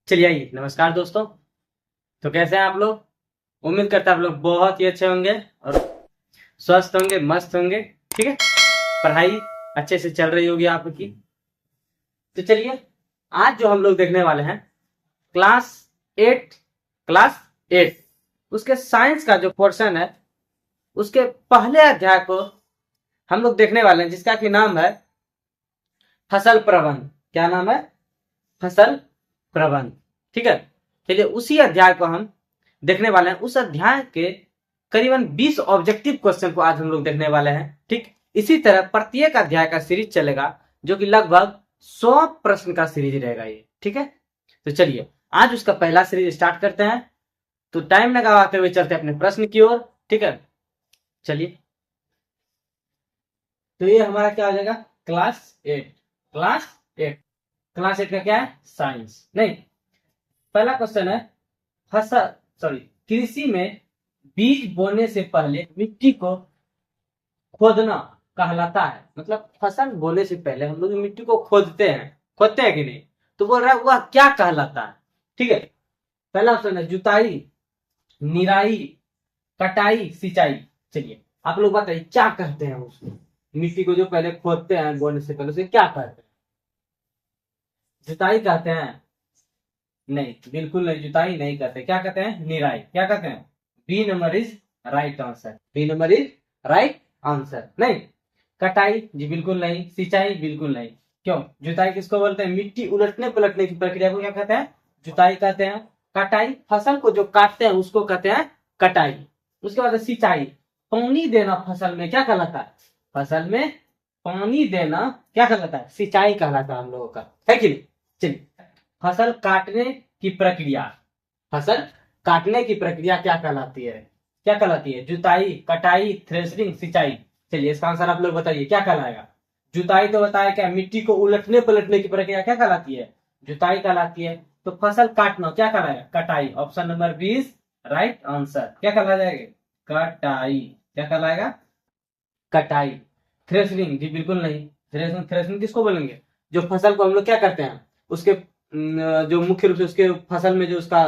चलिए आइए। नमस्कार दोस्तों। तो कैसे हैं आप लोग? उम्मीद करता है आप लोग बहुत ही अच्छे होंगे और स्वस्थ होंगे, मस्त होंगे। ठीक है, पढ़ाई अच्छे से चल रही होगी आपकी। तो चलिए, आज जो हम लोग देखने वाले हैं क्लास एट क्लास एट उसके साइंस का जो पोर्शन है उसके पहले अध्याय को हम लोग देखने वाले हैं, जिसका कि नाम है फसल प्रबंध। क्या नाम है? फसल प्रबंध। ठीक है, चलिए उसी अध्याय को हम देखने वाले हैं। उस अध्याय के करीबन 20 ऑब्जेक्टिव क्वेश्चन को आज हम लोग देखने वाले हैं। ठीक, इसी तरह प्रत्येक अध्याय का सीरीज चलेगा, जो कि लगभग 100 प्रश्न का सीरीज रहेगा ये। ठीक है, तो चलिए आज उसका पहला सीरीज स्टार्ट करते हैं। तो टाइम लगाते हुए चलते हैं अपने प्रश्न की ओर। ठीक है, चलिए। तो ये हमारा क्या हो जाएगा? Class eight. Class eight class eight का क्या है? साइंस। नहीं, पहला क्वेश्चन है फसल सॉरी कृषि में बीज बोने से पहले मिट्टी को खोदना कहलाता है। मतलब फसल बोने से पहले हम लोग मिट्टी को खोदते हैं कि नहीं? तो बोल रहा है वह क्या कहलाता है। ठीक है, पहला ऑप्शन है जुताई, निराई, कटाई, सिंचाई। चलिए आप लोग बताइए क्या कहते हैं उसको। मिट्टी को जो पहले खोदते हैं बोने से पहले, उसे क्या कहते हैं? जुताई कहते हैं? नहीं, बिल्कुल नहीं, जुताई नहीं करते। क्या कहते हैं? निराई। क्या कहते हैं? B number is right answer. B number is right answer. नहीं, कटाई जी बिल्कुल नहीं, सिंचाई बिल्कुल नहीं। क्यों? जुताई किसको बोलते हैं? मिट्टी उलटने पलटने की प्रक्रिया को क्या कहते हैं? जुताई कहते हैं। कटाई, फसल को जो काटते हैं उसको कहते हैं कटाई। उसके बाद सिंचाई, पानी देना फसल में, क्या कहलाता है? फसल में पानी देना क्या कहलाता है? सिंचाई कहलाता है हम लोगों का, है कि नहीं? चलिए, फसल काटने की प्रक्रिया, फसल काटने की प्रक्रिया क्या कहलाती है? क्या कहलाती है? जुताई, कटाई, थ्रेशरिंग, सिंचाई। चलिए इसका आंसर आप लोग बताइए क्या कहलाएगा। जुताई तो बताया, क्या मिट्टी को उलटने पलटने की प्रक्रिया क्या कहलाती है? जुताई कहलाती है। तो फसल काटना क्या कहलाएगा? कटाई। Option number 20 right answer. क्या कहला जाएगा? कटाई। क्या कहलाएगा? कटाई। थ्रेशरिंग जी बिल्कुल नहीं। थ्रेशरिंग थ्रेशरिंग किसको बोलेंगे? जो फसल को हम लोग क्या करते हैं, उसके जो मुख्य रूप से उसके फसल में जो उसका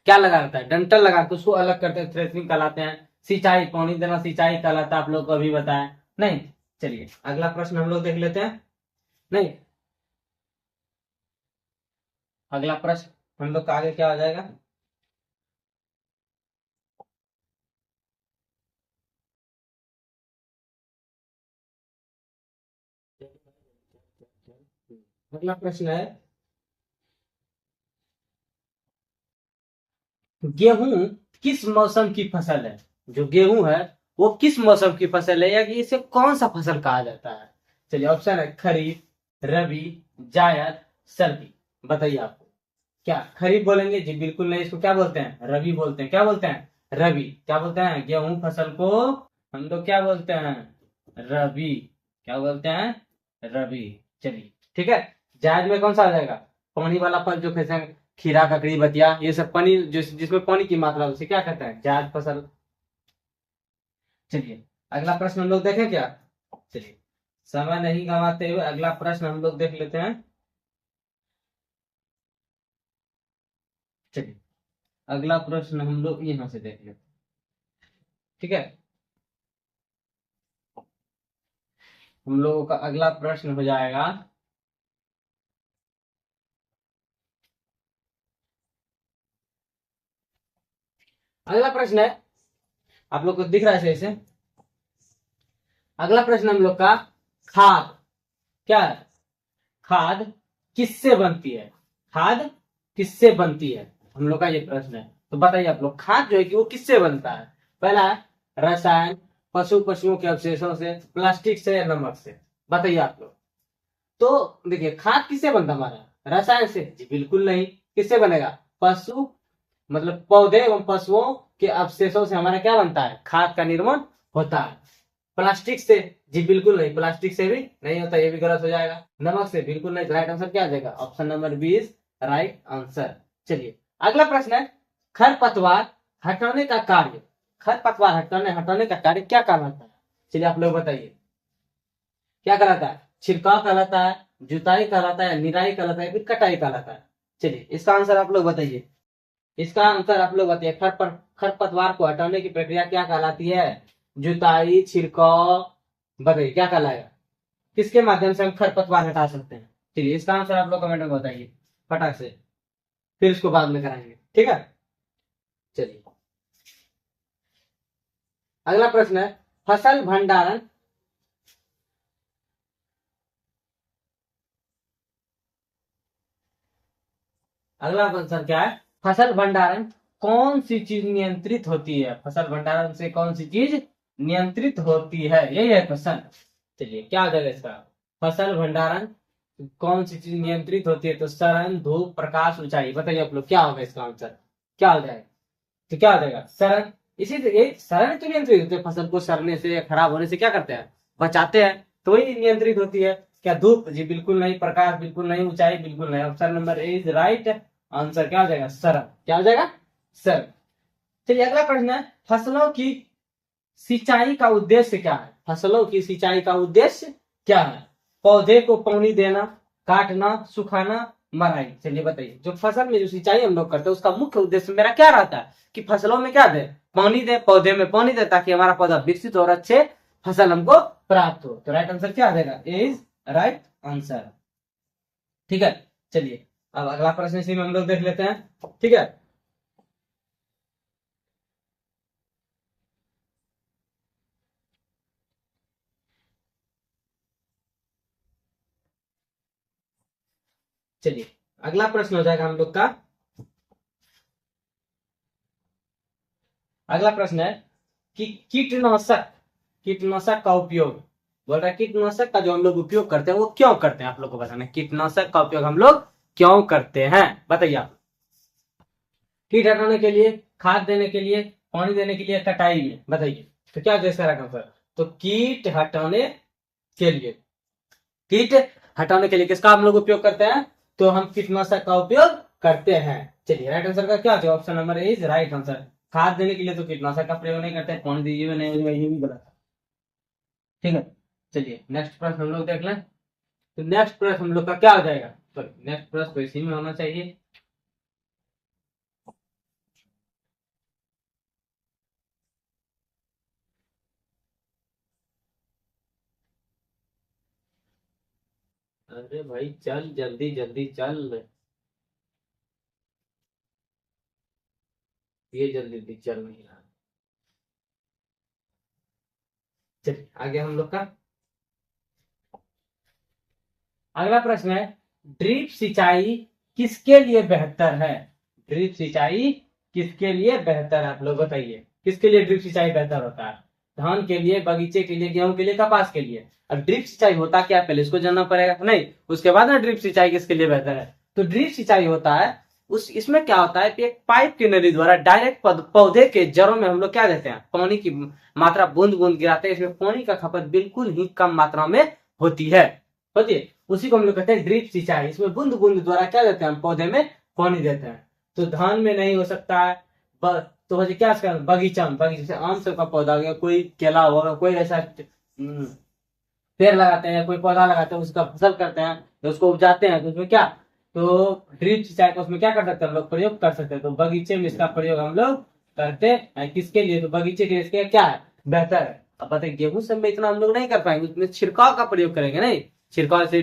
क्या लगा रहता है, डंठल लगा के उसको अलग करते हैं, थ्रेशरिंग कहलाते हैं। सिंचाई, पानी देना सिंचाई कहलाता है, आप लोग को अभी बताया नहीं। चलिए अगला प्रश्न हम लोग देख लेते हैं। नहीं, अगला प्रश्न हम लोग का आगे क्या हो जाएगा? अगला प्रश्न है गेहूं किस मौसम की फसल है? जो गेहूं है वो किस मौसम की फसल है, या कि इसे कौन सा फसल कहा जाता है? चलिए ऑप्शन है खरीफ, रबी, जायद, सर्दी। बताइए आपको क्या खरीफ बोलेंगे? जी बिल्कुल नहीं, इसको क्या बोलते हैं? रबी बोलते हैं। क्या बोलते हैं? रबी। क्या बोलते हैं? गेहूं फसल को हम लोग क्या बोलते हैं? रबी। क्या बोलते हैं? रबी। चलिए ठीक है। जायद में कौन सा आ जाएगा? पानी वाला फल, जो कैसे खीरा, ककड़ी, बतिया, ये सब पानी जिसमें पानी की मात्रा, उसे क्या कहते हैं? जायद फसल। चलिए अगला प्रश्न हम लोग देखें क्या? चलिए समय नहीं गंवाते हुए अगला प्रश्न हम लोग देख लेते हैं। चलिए अगला प्रश्न हम लोग यहाँ से देख लेते हैं। ठीक है, हम लोगों का अगला प्रश्न हो जाएगा, अगला प्रश्न है, आप लोग को दिख रहा है सही से? अगला प्रश्न हम लोग का खाद क्या है? खाद किससे बनती है? खाद किससे बनती है, हम लोग का ये प्रश्न है। तो बताइए आप लोग, खाद जो है कि वो किससे बनता है? पहला है रसायन, पशुओं के अवशेषों से, प्लास्टिक से, या नमक से। बताइए आप लोग। तो देखिए खाद किससे बनता है हमारा? रसायन से? जी बिल्कुल नहीं। किससे बनेगा? पशु मतलब पौधे एवं पशुओं के अवशेषों से हमारा क्या बनता है? खाद का निर्माण होता है। प्लास्टिक से? जी बिल्कुल नहीं, प्लास्टिक से भी नहीं होता, ये भी गलत हो जाएगा। नमक से? बिल्कुल नहीं। राइट आंसर क्या आ जाएगा? Option number 20 right answer. चलिए अगला प्रश्न है खरपतवार हटाने का कार्य, खरपतवार हटाने का कार्य क्या कहलाता है? चलिए आप लोग बताइए क्या कहलाता है? छिड़काव कहलाता है, जुताई कहलाता है, निराई कहलाता है, फिर कटाई कहलाता है? चलिए इसका आंसर आप लोग बताइए। इसका आंसर आप लोग बताइए। खरपतवार को हटाने की प्रक्रिया क्या कहलाती है? जुताई, छिड़काव, बताइए क्या कहलाएगा? किसके माध्यम से हम खरपतवार हटा सकते हैं? चलिए इसका आंसर आप लोग कमेंट में बताइए फटाक से, फिर इसको बाद में कराएंगे, ठीक है। चलिए अगला प्रश्न है, फसल भंडारण अगला प्रश्न क्या है? फसल भंडारण कौन सी चीज नियंत्रित होती है? फसल भंडारण से कौन सी चीज नियंत्रित होती है, यही है क्वेश्चन। चलिए क्या आ जाएगा इसका? फसल भंडारण कौन सी चीज नियंत्रित होती है? तो सड़न, धूप, प्रकाश, ऊंचाई। बताइए आप लोग क्या होगा इसका आंसर, क्या हो जाएगा? तो क्या हो जाएगा? सड़न। इसी से एक सड़न तो नियंत्रित होती है, फसल को सड़ने से या खराब होने से क्या करते हैं? बचाते हैं, तो वही नियंत्रित होती है। क्या धूप? जी बिल्कुल नहीं। प्रकाश बिल्कुल नहीं। ऊंचाई बिल्कुल नहीं। Option number A is right answer. क्या हो जाएगा? सड़न। क्या हो जाएगा? सड़न। चलिए अगला प्रश्न है, फसलों की सिंचाई का उद्देश्य क्या है? फसलों की सिंचाई का उद्देश्य क्या है? पौधे को पानी देना, काटना, सुखाना, मराई। चलिए बताइए, जो फसल में जो सिंचाई हम लोग करते हैं उसका मुख्य उद्देश्य मेरा क्या रहता है? कि फसलों में क्या दे? पानी दे, पौधे में पानी दे, ताकि हमारा पौधा विकसित और अच्छे फसल हमको प्राप्त हो। तो राइट आंसर क्या आ जाएगा? ए इज राइट आंसर, ठीक है। चलिए अब अगला प्रश्न इसी में हम लोग देख लेते हैं, ठीक है। चलिए अगला प्रश्न हो जाएगा हम लोग का, अगला प्रश्न है कि कीटनाशक कीटनाशक का उपयोग, बोल रहा है कीटनाशक का जो हम लोग उपयोग करते हैं वो क्यों करते हैं? आप लोग को बताना है कीटनाशक का उपयोग हम लोग क्यों करते हैं, बताइए आप। कीट हटाने के लिए, खाद देने के लिए, पानी देने के लिए, कटाई में, बताइए। तो क्या जैसा रखा सर? तो कीट हटाने के लिए, कीट हटाने के लिए किसका हम लोग उपयोग करते हैं? तो हम कीटनाशक का उपयोग करते हैं। चलिए राइट आंसर का क्या हो? Option number A is right answer. खाद देने के लिए तो कीटनाशक का प्रयोग नहीं करते, पानी दीजिए नहीं, ये भी गलत है, ठीक है। चलिए नेक्स्ट प्रश्न हम लोग देख लें। तो नेक्स्ट प्रश्न हम लोग का क्या हो जाएगा? सॉरी नेक्स्ट प्रश्न तो इसी में होना चाहिए। अरे भाई चल जल्दी जल्दी चल, ये जल्दी जल्दी चल नहीं रहा। चलिए आगे हम लोग का अगला प्रश्न है, ड्रिप सिंचाई किसके लिए बेहतर है? ड्रिप सिंचाई किसके लिए बेहतर है? आप लोग बताइए, किसके लिए ड्रिप सिंचाई बेहतर होता है? धान के लिए, बगीचे के लिए, गेहूं के लिए, कपास के लिए। अब ड्रिप सिंचाई होता क्या, पहले इसको जानना पड़ेगा, नहीं उसके बाद ना ड्रिप सिंचाई किसके लिए बेहतर है। तो ड्रिप सिंचाई होता है उस, इसमें क्या होता है कि एक पाइप की नली द्वारा डायरेक्ट पौधे के जड़ों में हम लोग क्या देते हैं? पानी की मात्रा बूंद बूंद गिराते हैं। इसमें पानी का खपत बिल्कुल ही कम मात्रा में होती है, होती उसी को हम लोग कहते हैं ड्रिप सिंचाई। इसमें बूंद बूंद द्वारा क्या देते हैं? हम पौधे में पानी देते हैं। तो धान में नहीं हो सकता है, तो हो क्या बगीचा में, बगीचे से आम सब का पौधा हो गया, कोई केला होगा, कोई ऐसा पेड़ लगाते हैं, कोई पौधा लगाते हैं, उसका फसल करते हैं, तो उसको उपजाते हैं, तो उसमें क्या, तो ड्रिप सिंचाई का उसमें क्या कर सकते हैं हम लोग? प्रयोग कर सकते हैं। तो बगीचे में इसका प्रयोग हम लोग करते हैं। किसके लिए? तो बगीचे के लिए इसके क्या है? बेहतर है। अब बताइए गेहूं सब में इतना हम लोग नहीं कर पाएंगे, उसमें छिड़काव का प्रयोग करेंगे, नहीं छिड़काव से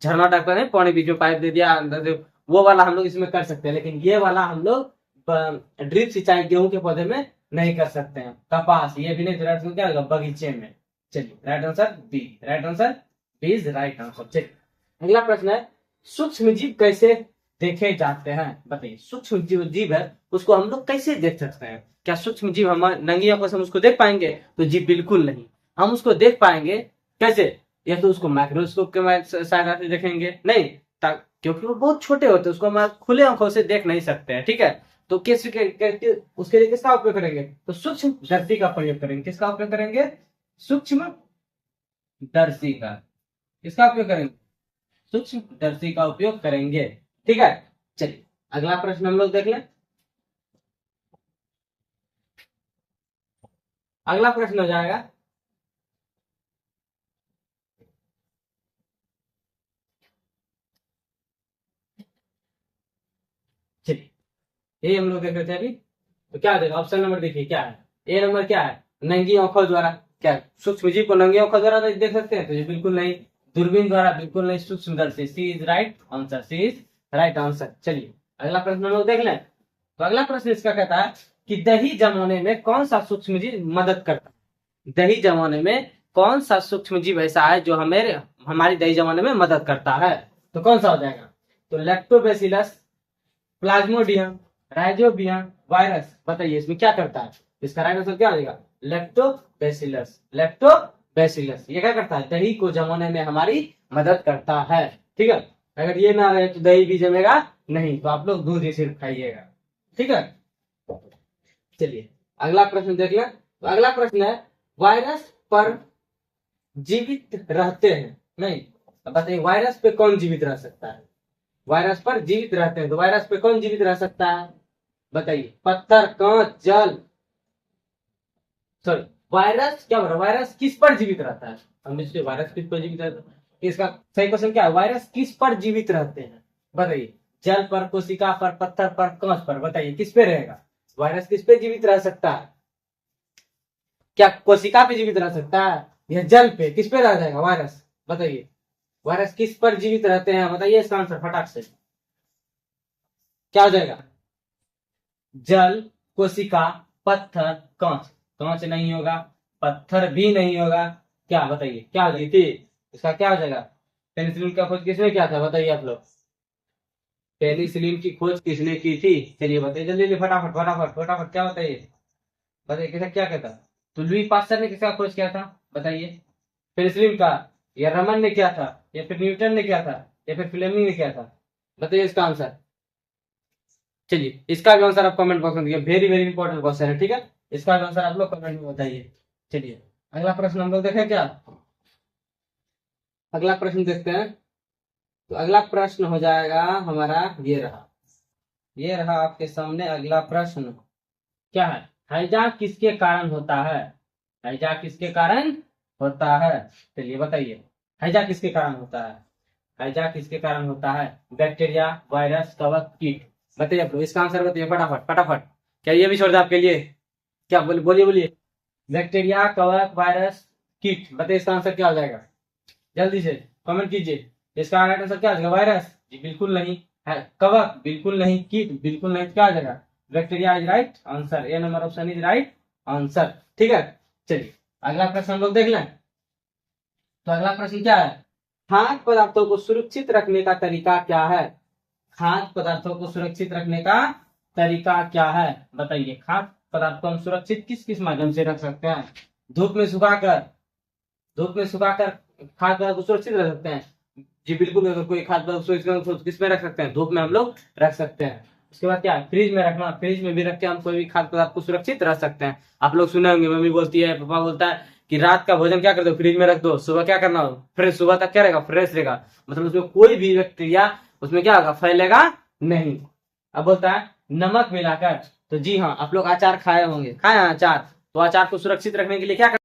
झरना टाइप का नहीं, पानी बीच में पाइप दे दिया अंदर से, वो वाला हम लोग इसमें कर सकते हैं। लेकिन ये वाला हम लोग ड्रिप सिंचाई गेहूं के पौधे में नहीं कर सकते हैं। कपास ये भी नहीं, तो राइट क्या होगा? बगीचे में। चलिए right answer B, right answer B is right answer. चलिए अगला प्रश्न है, सूक्ष्म जीव कैसे देखे जाते हैं? बताइए सूक्ष्म जीव जीव है उसको हम लोग कैसे देख सकते हैं? क्या सूक्ष्म जीव हम नंगी आंखों से हम उसको देख पाएंगे? तो जी बिल्कुल नहीं। हम उसको देख पाएंगे कैसे? या तो उसको माइक्रोस्कोप के सहायता से देखेंगे, नहीं क्योंकि वो बहुत छोटे होते हैं, उसको हम खुले आंखों से देख नहीं सकते हैं, ठीक है। तो उसके लिए किसका उपयोग करेंगे? तो सूक्ष्म दर्शी का प्रयोग करेंगे। किसका उपयोग करेंगे? सूक्ष्म दर्शी का। किसका उपयोग करेंगे? सूक्ष्म दर्शी का उपयोग करेंगे, ठीक है। चलिए अगला प्रश्न हम लोग देख लें। अगला प्रश्न हो जाएगा, ये हम लोग देख रहे थे अभी। तो क्या देगा ऑप्शन नंबर देखिए क्या है, ए नंबर क्या है, नंगी आंखों द्वारा। क्या सूक्ष्म जीव को नंगी आंखों द्वारा देख सकते हैं, तो ये बिल्कुल नहीं। दूरबीन द्वारा बिल्कुल नहीं, सूक्ष्मदर्शी। C is right answer, C is right answer. चलिए अगला प्रश्न हम लोग देख लें। तो अगला प्रश्न इसका कहता है कि दही जमाने में कौन सा सूक्ष्म जीव मदद करता है। दही जमाने में कौन सा सूक्ष्म जीव ऐसा है जो हमारी दही जमाने में मदद करता है, तो कौन सा हो जाएगा। तो लैक्टोबैसिलस, प्लाज्मोडियम, राइजोबियम, वायरस। बताइए इसमें क्या करता है, इसका राइट आंसर क्या हो जाएगा, लैक्टोबैसिलस। लैक्टोबैसिलस ये क्या करता है, दही को जमाने में हमारी मदद करता है। ठीक है, अगर ये ना रहे तो दही भी जमेगा नहीं, तो आप लोग दूध ही सिर्फ खाइएगा। ठीक है, चलिए अगला प्रश्न देख लें। तो अगला प्रश्न है वायरस पर जीवित रहते हैं, नहीं अब बताइए वायरस पे कौन जीवित रह सकता है। वायरस पर जीवित रहते हैं, तो वायरस पे कौन जीवित रह सकता है, बताइए। पत्थर, कांच, जल, सॉरी वायरस क्या बोल रहा है, वायरस किस पर जीवित रहता है। हम इसलिए वायरस किस पर जीवित रहता है, इसका सही क्वेश्चन क्या है, वायरस किस पर जीवित रहते हैं। बताइए जल पर, कोशिका पर, पत्थर पर, कांच पर। बताइए किस पे रहेगा, वायरस किस पे जीवित रह सकता है। क्या कोशिका पे जीवित रह सकता है या जल पे, किस पे रह जाएगा वायरस। बताइए वायरस किस पर जीवित रहते हैं, बताइए इसका आंसर फटाक से क्या हो जाएगा। जल, कोशिका, पत्थर, कांच। कांच नहीं होगा, पत्थर भी नहीं होगा, क्या बताइए क्या हो जाएगी, इसका क्या हो जाएगा। पेनिसिलिन का खोज किसने किया था, बताइए आप लोग। पेनिसिलिन की खोज किसने की थी, चलिए बताइए जल्दी जल्दी फटाफट फटाफट फटाफट, क्या बताइए बताइए किसका क्या कहता। तो लुई पास्चर ने किसका खोज किया था, बताइए। पेनिसिलिन का, या रमन ने किया था, या फिर न्यूटन ने किया था, या फिर फ्लेमिंग ने किया था। बताइए इसका आंसर। चलिए इसका भी आंसर आप कमेंट बॉक्स में दिए, वेरी वेरी इंपॉर्टेंट क्वेश्चन है। ठीक है, इसका भी आंसर आप लोग कमेंट में बताइए। चलिए अगला प्रश्न हम लोग देखें क्या, अगला प्रश्न देखते हैं। तो अगला प्रश्न हो जाएगा हमारा, ये रहा आपके सामने अगला प्रश्न। क्या है, हैजा किसके कारण होता है। हैजा किसके कारण होता है, चलिए बताइए हैजा किसके कारण होता है। हैजा किसके कारण होता है, बैक्टीरिया, वायरस, कवक, कीट। बताइए आप लोग इसका आंसर बताइए फटाफट फटाफट। क्या ये भी छोड़ दे आपके लिए, क्या बोलिए बोलिए। बैक्टीरिया, कवक, वायरस, कीट। बताइए इसका आंसर क्या हो जाएगा, जल्दी से कमेंट कीजिए। इसका राइट आंसर क्या हो जाएगा, वायरस जी बिल्कुल नहीं है, कवक बिल्कुल नहीं, कीट बिल्कुल नहीं, क्या हो जाएगा bacteria is right answer, A number option is right answer. ठीक है, चलिए अगला प्रश्न हम लोग देख लें। तो अगला प्रश्न क्या है, खाद्य पदार्थों को सुरक्षित रखने का तरीका क्या है। खाद्य पदार्थों को सुरक्षित रखने का तरीका क्या है, बताइए। खाद्य पदार्थ को हम सुरक्षित किस किस माध्यम से रख सकते हैं, धूप में सुखाकर, धूप में सुखाकर खाद्य पदार्थ को सुरक्षित रख सकते हैं जी बिल्कुल। अगर कोई खाद्य पदार्थ सुरक्षित किस में रख सकते हैं, धूप में हम लोग रख सकते हैं। उसके बाद क्या, फ्रिज में रखना, फ्रिज में भी रख के हम कोई भी खाद्य पदार्थ को सुरक्षित रख सकते हैं। आप लोग सुने होंगे, मम्मी बोलती है, पापा बोलता है कि रात का भोजन क्या कर दो, फ्रिज में रख दो, सुबह क्या करना हो, फ्रेश, सुबह तक क्या रहेगा, फ्रेश रहेगा। मतलब उसमें कोई भी बैक्टीरिया उसमें क्या होगा, फैलेगा नहीं। अब बोलता है नमक मिलाकर, तो जी हाँ आप लोग अचार खाए होंगे, खाए हैं अचार, तो अचार को सुरक्षित रखने के लिए क्या